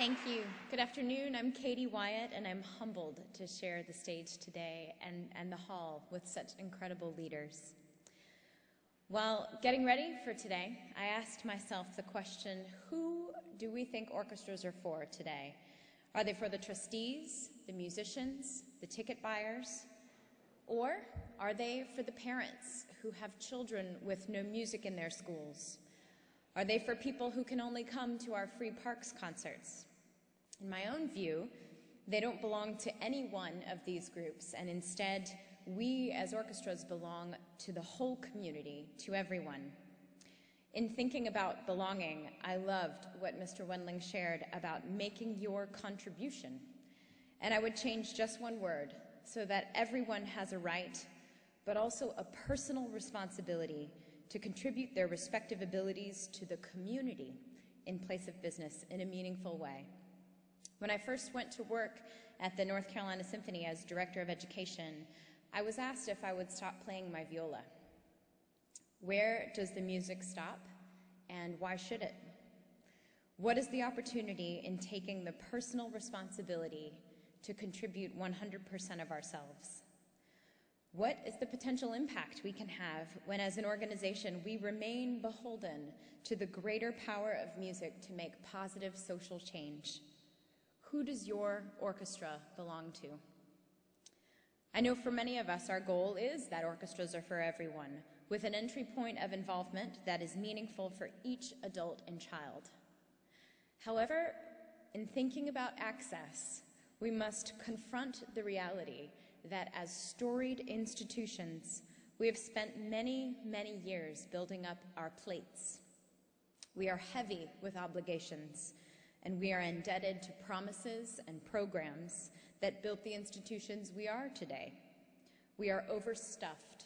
Thank you. Good afternoon. I'm Katie Wyatt, and I'm humbled to share the stage today and the hall with such incredible leaders. While getting ready for today, I asked myself the question, who do we think orchestras are for today? Are they for the trustees, the musicians, the ticket buyers? Or are they for the parents who have children with no music in their schools? Are they for people who can only come to our free parks concerts? In my own view, they don't belong to any one of these groups, and instead, we as orchestras belong to the whole community, to everyone. In thinking about belonging, I loved what Mr. Wendling shared about making your contribution. And I would change just one word so that everyone has a right, but also a personal responsibility to contribute their respective abilities to the community in place of business in a meaningful way. When I first went to work at the North Carolina Symphony as Director of Education, I was asked if I would stop playing my viola. Where does the music stop, and why should it? What is the opportunity in taking the personal responsibility to contribute 100% of ourselves? What is the potential impact we can have when, as an organization, we remain beholden to the greater power of music to make positive social change? Who does your orchestra belong to? I know for many of us, our goal is that orchestras are for everyone, with an entry point of involvement that is meaningful for each adult and child. However, in thinking about access, we must confront the reality that as storied institutions, we have spent many, many years building up our plates. We are heavy with obligations, and we are indebted to promises and programs that built the institutions we are today. We are overstuffed,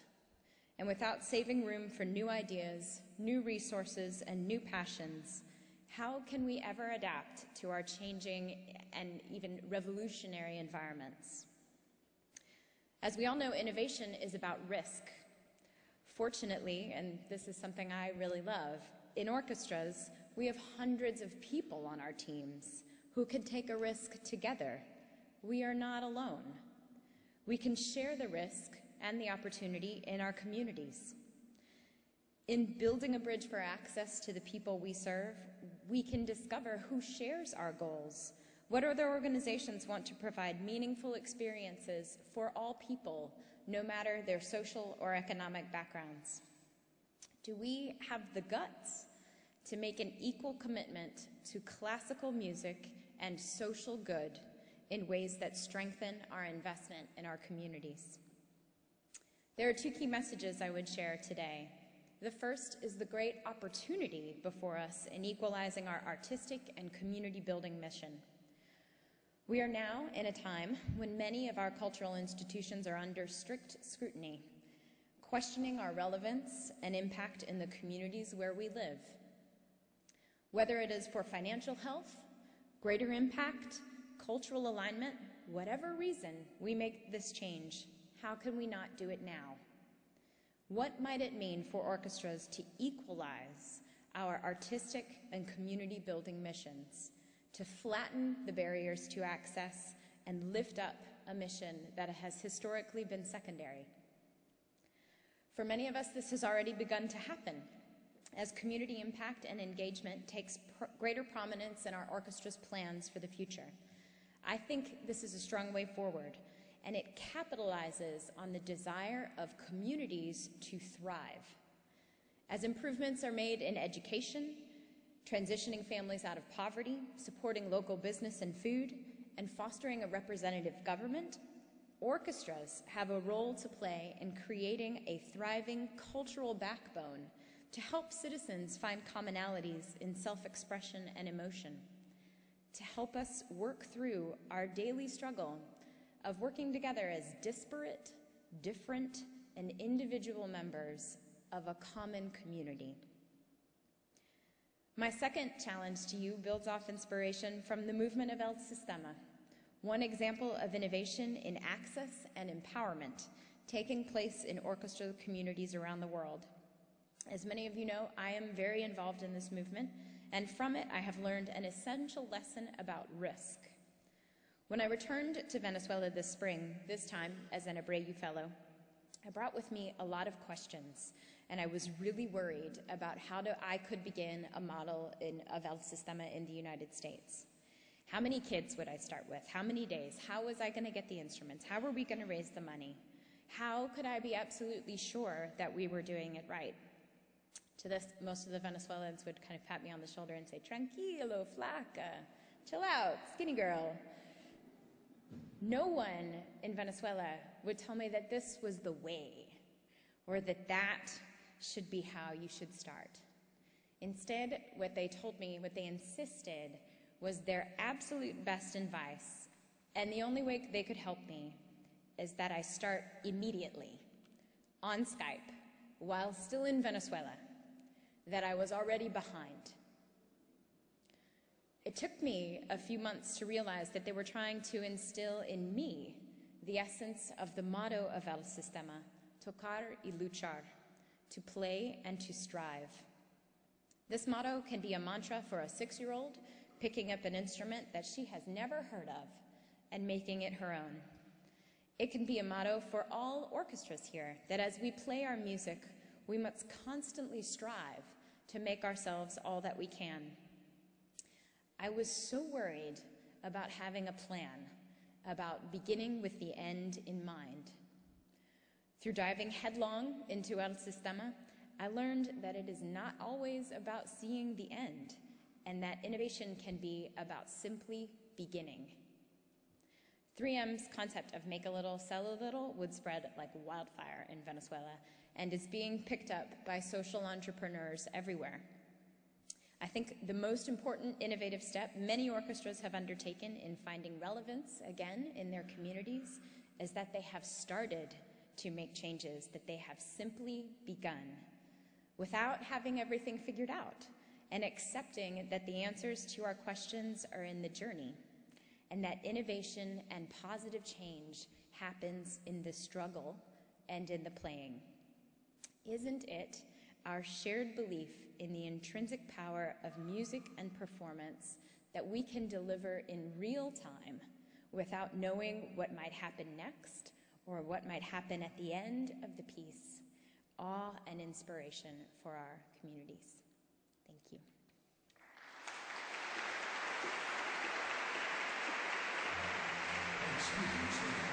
and without saving room for new ideas, new resources, and new passions, how can we ever adapt to our changing and even revolutionary environments? As we all know, innovation is about risk. Fortunately, and this is something I really love, in orchestras, we have hundreds of people on our teams who can take a risk together. We are not alone. We can share the risk and the opportunity in our communities. In building a bridge for access to the people we serve, we can discover who shares our goals. What other organizations want to provide meaningful experiences for all people, no matter their social or economic backgrounds? Do we have the guts to make an equal commitment to classical music and social good in ways that strengthen our investment in our communities? There are two key messages I would share today. The first is the great opportunity before us in equalizing our artistic and community building mission. We are now in a time when many of our cultural institutions are under strict scrutiny, questioning our relevance and impact in the communities where we live. Whether it is for financial health, greater impact, cultural alignment, whatever reason we make this change, how can we not do it now? What might it mean for orchestras to equalize our artistic and community building missions, to flatten the barriers to access and lift up a mission that has historically been secondary? For many of us, this has already begun to happen as community impact and engagement takes greater prominence in our orchestra's plans for the future. I think this is a strong way forward, and it capitalizes on the desire of communities to thrive. As improvements are made in education, transitioning families out of poverty, supporting local business and food, and fostering a representative government, orchestras have a role to play in creating a thriving cultural backbone to help citizens find commonalities in self-expression and emotion, to help us work through our daily struggle of working together as disparate, different, and individual members of a common community. My second challenge to you builds off inspiration from the movement of El Sistema, one example of innovation in access and empowerment taking place in orchestra communities around the world. As many of you know, I am very involved in this movement, and from it I have learned an essential lesson about risk. When I returned to Venezuela this spring, this time as an Abreu Fellow, I brought with me a lot of questions, and I was really worried about how I could begin a model of El Sistema in the United States. How many kids would I start with? How many days? How was I going to get the instruments? How were we going to raise the money? How could I be absolutely sure that we were doing it right? To this, most of the Venezuelans would kind of pat me on the shoulder and say, "Tranquilo, flaca, chill out, skinny girl." No one in Venezuela would tell me that this was the way, or that that should be how you should start. Instead, what they told me, what they insisted, was their absolute best advice, and the only way they could help me is that I start immediately, on Skype, while still in Venezuela, that I was already behind. It took me a few months to realize that they were trying to instill in me the essence of the motto of El Sistema, tocar y luchar, to play and to strive. This motto can be a mantra for a 6-year-old picking up an instrument that she has never heard of and making it her own. It can be a motto for all orchestras here, that as we play our music, we must constantly strive to make ourselves all that we can. I was so worried about having a plan, about beginning with the end in mind. Through diving headlong into El Sistema, I learned that it is not always about seeing the end, and that innovation can be about simply beginning. 3M's concept of make a little, sell a little would spread like wildfire in Venezuela and is being picked up by social entrepreneurs everywhere. I think the most important innovative step many orchestras have undertaken in finding relevance again in their communities is that they have started to make changes, that they have simply begun without having everything figured out, and accepting that the answers to our questions are in the journey, and that innovation and positive change happens in the struggle and in the playing. Isn't it our shared belief in the intrinsic power of music and performance that we can deliver in real time without knowing what might happen next or what might happen at the end of the piece? Awe and inspiration for our communities. Thank you. Excuse me,